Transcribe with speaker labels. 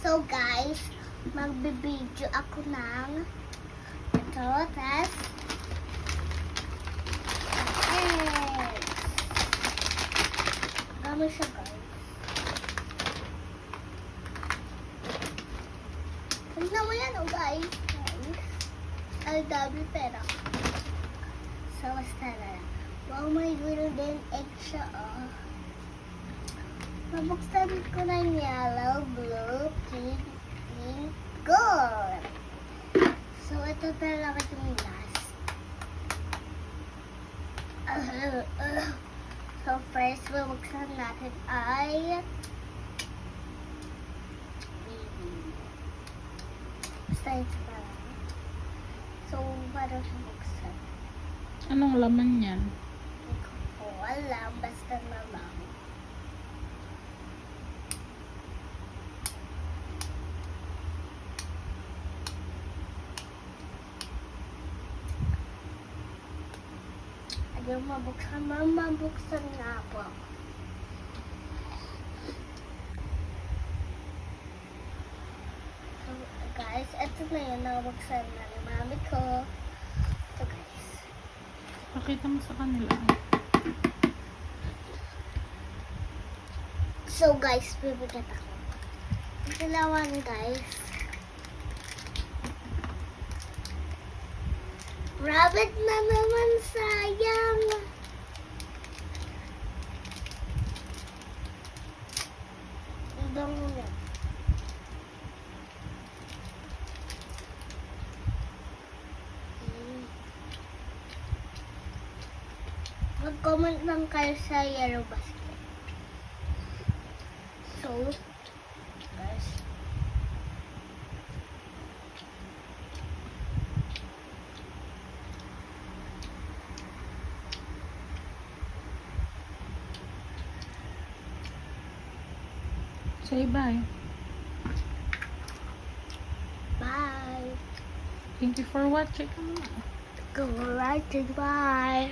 Speaker 1: So guys, magbibideo ako ng ito, tas eggs. Dami siya guys. Tignan mo yan oh guys. Ay, dami pera. So, basta na lang. Wow, may golden egg siya oh. Mabuksan ko ng yellow, blue, pink, gold. So, ito talaga yung last. So, first, mabuksan natin ay basta ito pa lang. So, paano siya buksan?
Speaker 2: Anong laman yan?
Speaker 1: Hindi ko po alam, basta naman. Ayaw mabuksan. Mabuksan nga po. So, guys, ito na yun. Nabuksan na ni mami ko. Ito, guys.
Speaker 2: Pakita mo sa kanila.
Speaker 1: So, guys, bibigat ako. Dalawan, guys. Rabbit na naman, sayang. Ibang yan. Mag-comment lang kayo sa Yellow Basket. So, guys.
Speaker 2: Say bye.
Speaker 1: Bye.
Speaker 2: Thank you for watching.
Speaker 1: Go right, bye.